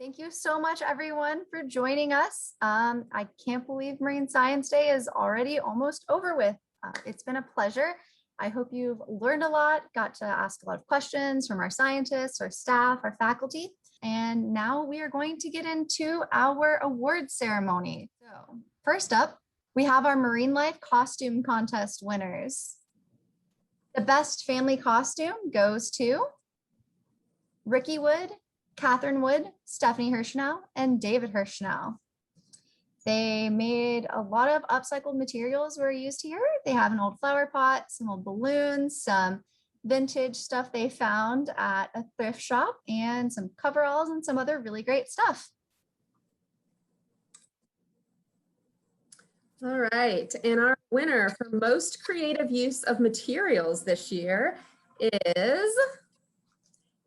Thank you so much, everyone, for joining us. I can't believe Marine Science Day is already almost over with. It's been a pleasure. I hope you've learned a lot, got to ask a lot of questions from our scientists, our staff, our faculty. And now we are going to get into our award ceremony. So first up, we have our Marine Life Costume Contest winners. The best family costume goes to Ricky Wood, Catherine Wood, Stephanie Hirschnau, and David Hirschnau. They made a lot of upcycled materials were used here. They have an old flower pot, some old balloons, some vintage stuff they found at a thrift shop, and some coveralls and some other really great stuff. All right, and our winner for most creative use of materials this year is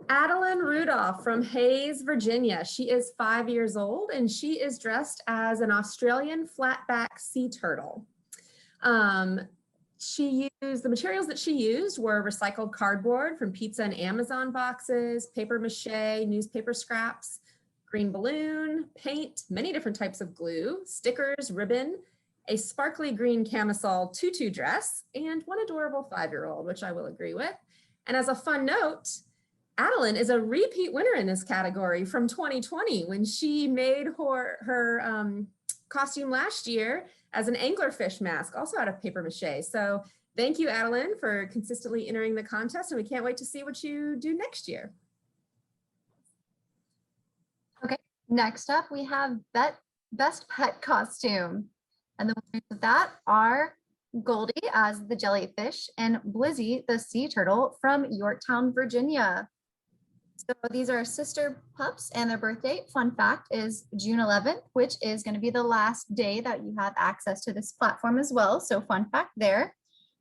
Adeline Rudolph from Hayes, Virginia. She is 5 years old and she is dressed as an Australian flatback sea turtle. The materials that she used were recycled cardboard from pizza and Amazon boxes, paper mache, newspaper scraps, green balloon, paint, many different types of glue, stickers, ribbon, a sparkly green camisole tutu dress, and one adorable 5-year-old, which I will agree with. And as a fun note, Adeline is a repeat winner in this category from 2020 when she made her costume last year as an anglerfish mask, also out of paper mache. So thank you, Adeline, for consistently entering the contest, and we can't wait to see what you do next year. Okay, next up we have best pet costume. And the winners of that are Goldie as the jellyfish and Blizzy the sea turtle from Yorktown, Virginia. So these are sister pups and their birth date, fun fact, is June 11th, which is going to be the last day that you have access to this platform as well. So fun fact there.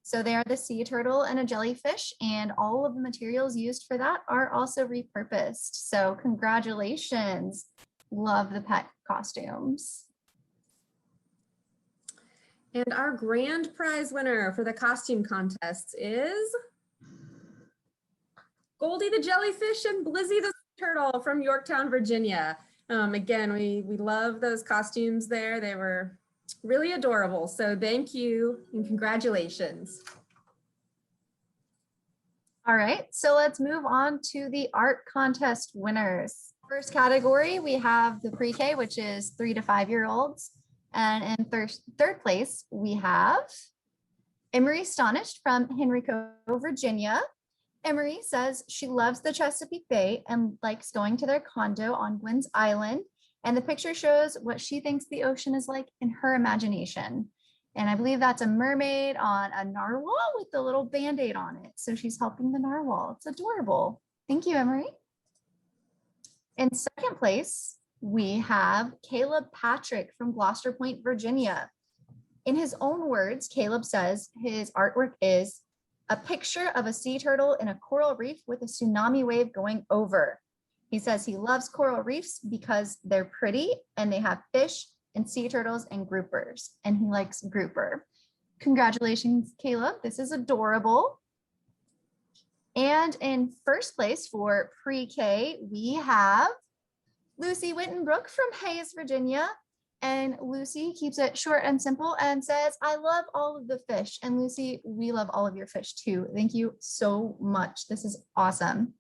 So they are the sea turtle and a jellyfish, and all of the materials used for that are also repurposed. So congratulations. Love the pet costumes. And our grand prize winner for the costume contests is Goldie the jellyfish and Blizzy the turtle from Yorktown, Virginia. Again, we love those costumes there. They were really adorable. So thank you and congratulations. All right, so let's move on to the art contest winners. First category, we have the pre-K, which is 3 to 5 year olds. And in third place, we have Emery Stonished from Henrico, Virginia. Emery says she loves the Chesapeake Bay and likes going to their condo on Gwynn's Island. And the picture shows what she thinks the ocean is like in her imagination. And I believe that's a mermaid on a narwhal with a little band-aid on it. So she's helping the narwhal. It's adorable. Thank you, Emery. In second place, we have Caleb Patrick from Gloucester Point, Virginia. In his own words, Caleb says his artwork is a picture of a sea turtle in a coral reef with a tsunami wave going over. He says he loves coral reefs because they're pretty and they have fish and sea turtles and groupers, and he likes grouper. Congratulations, Caleb. This is adorable. And in first place for pre-K, we have Lucy Wittenbrook from Hayes, Virginia. And Lucy keeps it short and simple and says, I love all of the fish. And Lucy, we love all of your fish too. Thank you so much. This is awesome.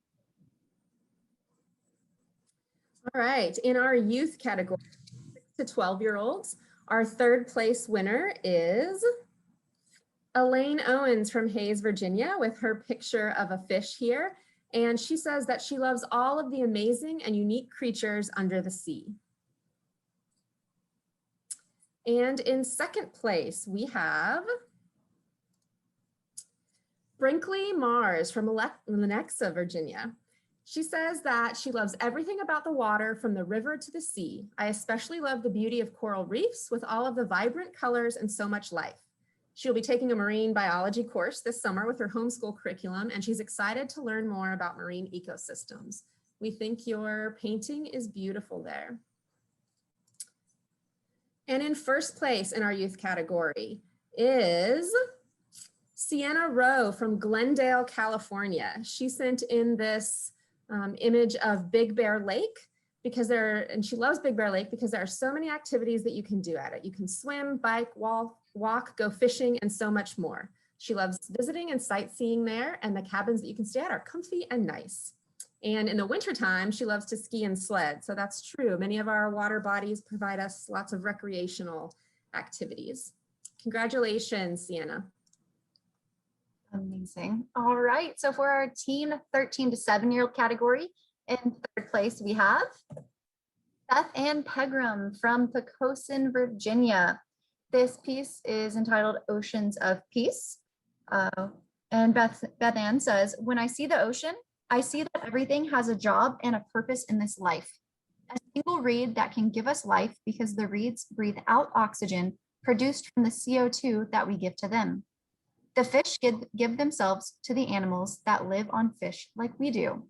All right, in our youth category, 6 to 12-year-olds, our third place winner is Elaine Owens from Hayes, Virginia, with her picture of a fish here. And she says that she loves all of the amazing and unique creatures under the sea. And in second place, we have Brinkley Mars from Lenexa, Virginia. She says that she loves everything about the water from the river to the sea. I especially love the beauty of coral reefs with all of the vibrant colors and so much life. She'll be taking a marine biology course this summer with her homeschool curriculum, and she's excited to learn more about marine ecosystems. We think your painting is beautiful there. And in first place in our youth category is Sienna Rowe from Glendale, California. She sent in this image of Big Bear Lake and she loves Big Bear Lake because there are so many activities that you can do at it. You can swim, bike, walk, go fishing, and so much more. She loves visiting and sightseeing there, and the cabins that you can stay at are comfy and nice. And in the wintertime, she loves to ski and sled. So that's true. Many of our water bodies provide us lots of recreational activities. Congratulations, Sienna. Amazing. All right. So for our teen 13 to 7-year-old category, in third place, we have Beth Ann Pegram from Poquoson, Virginia. This piece is entitled Oceans of Peace. And Beth Ann says, when I see the ocean, I see that everything has a job and a purpose in this life. A single reed that can give us life because the reeds breathe out oxygen produced from the CO2 that we give to them. The fish give themselves to the animals that live on fish like we do.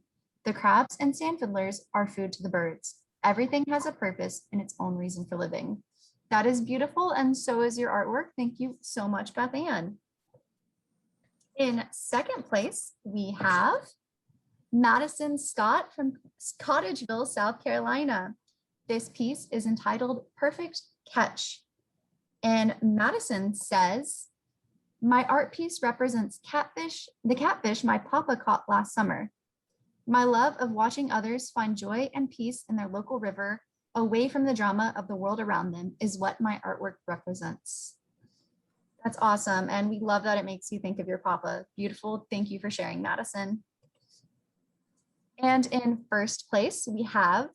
The crabs and sand fiddlers are food to the birds. Everything has a purpose and its own reason for living. That is beautiful, and so is your artwork. Thank you so much, Beth Ann. In second place, we have Madison Scott from Cottageville, South Carolina. This piece is entitled Perfect Catch. And Madison says, my art piece represents the catfish my papa caught last summer. My love of watching others find joy and peace in their local river, away from the drama of the world around them, is what my artwork represents. That's awesome. And we love that it makes you think of your papa. Beautiful. Thank you for sharing, Madison. And in first place, we have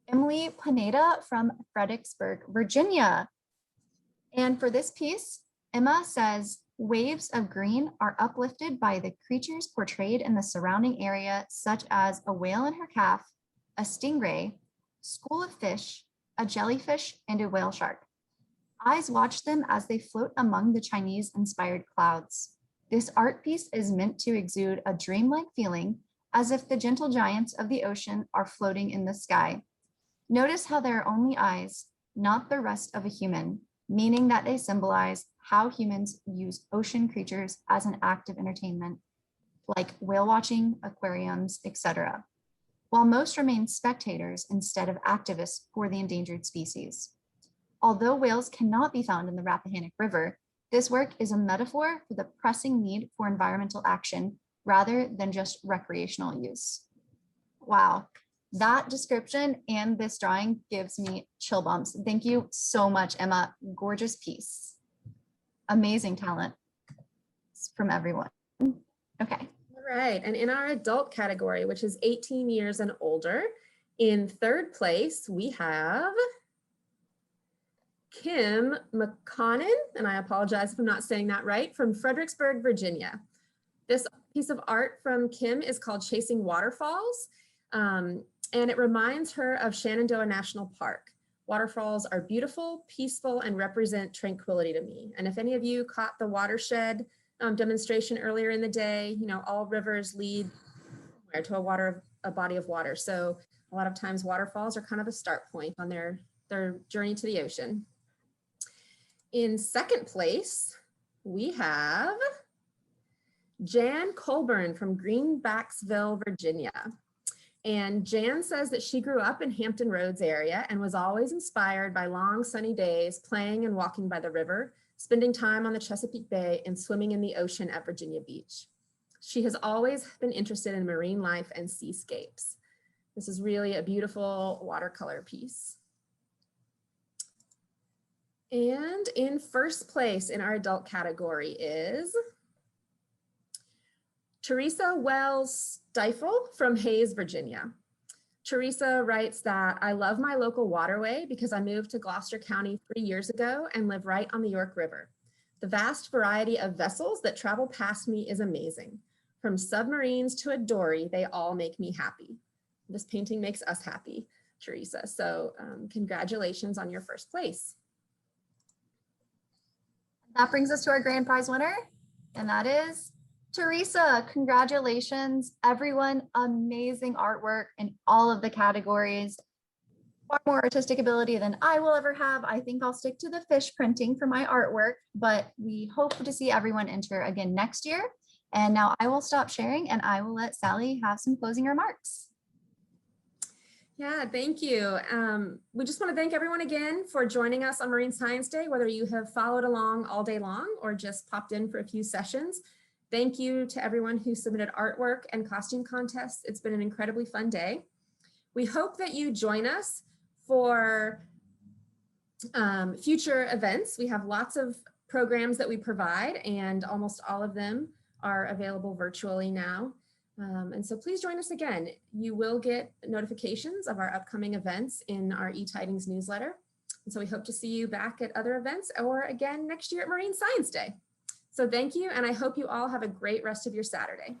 Emily Pineda from Fredericksburg, Virginia. And for this piece, Emma says, waves of green are uplifted by the creatures portrayed in the surrounding area, such as a whale and her calf, a stingray, school of fish, a jellyfish, and a whale shark. Eyes watch them as they float among the Chinese-inspired clouds. This art piece is meant to exude a dreamlike feeling, as if the gentle giants of the ocean are floating in the sky. Notice how there are only eyes, not the rest of a human, meaning that they symbolize how humans use ocean creatures as an act of entertainment, like whale watching, aquariums, etc., while most remain spectators instead of activists for the endangered species. Although whales cannot be found in the Rappahannock River, this work is a metaphor for the pressing need for environmental action rather than just recreational use. Wow. That description and this drawing gives me chill bumps. Thank you so much, Emma. Gorgeous piece. Amazing talent from everyone. Okay. All right. And in our adult category, which is 18 years and older, in third place, we have Kim McConnon, and I apologize if I'm not saying that right, from Fredericksburg, Virginia. This piece of art from Kim is called Chasing Waterfalls. And it reminds her of Shenandoah National Park. Waterfalls are beautiful, peaceful, and represent tranquility to me. And if any of you caught the watershed demonstration earlier in the day, you know, all rivers lead to a body of water. So a lot of times waterfalls are kind of a start point on their journey to the ocean. In second place, we have Jan Colburn from Greenbacksville, Virginia. And Jan says that she grew up in Hampton Roads area and was always inspired by long sunny days playing and walking by the river, spending time on the Chesapeake Bay and swimming in the ocean at Virginia Beach. She has always been interested in marine life and seascapes. This is really a beautiful watercolor piece. And in first place in our adult category is Teresa Wells Stifel from Hayes, Virginia. Teresa writes that I love my local waterway because I moved to Gloucester County 3 years ago and live right on the York River. The vast variety of vessels that travel past me is amazing. From submarines to a dory, they all make me happy. This painting makes us happy, Teresa. So congratulations on your first place. That brings us to our grand prize winner, and that is Teresa. Congratulations, everyone. Amazing artwork in all of the categories. Far more artistic ability than I will ever have. I think I'll stick to the fish printing for my artwork, but we hope to see everyone enter again next year. And now I will stop sharing and I will let Sally have some closing remarks. Yeah, thank you. We just want to thank everyone again for joining us on Marine Science Day, whether you have followed along all day long or just popped in for a few sessions. Thank you to everyone who submitted artwork and costume contests. It's been an incredibly fun day. We hope that you join us for future events. We have lots of programs that we provide, and almost all of them are available virtually now. And so please join us again. You will get notifications of our upcoming events in our eTidings newsletter. And so we hope to see you back at other events or again next year at Marine Science Day. So thank you, and I hope you all have a great rest of your Saturday.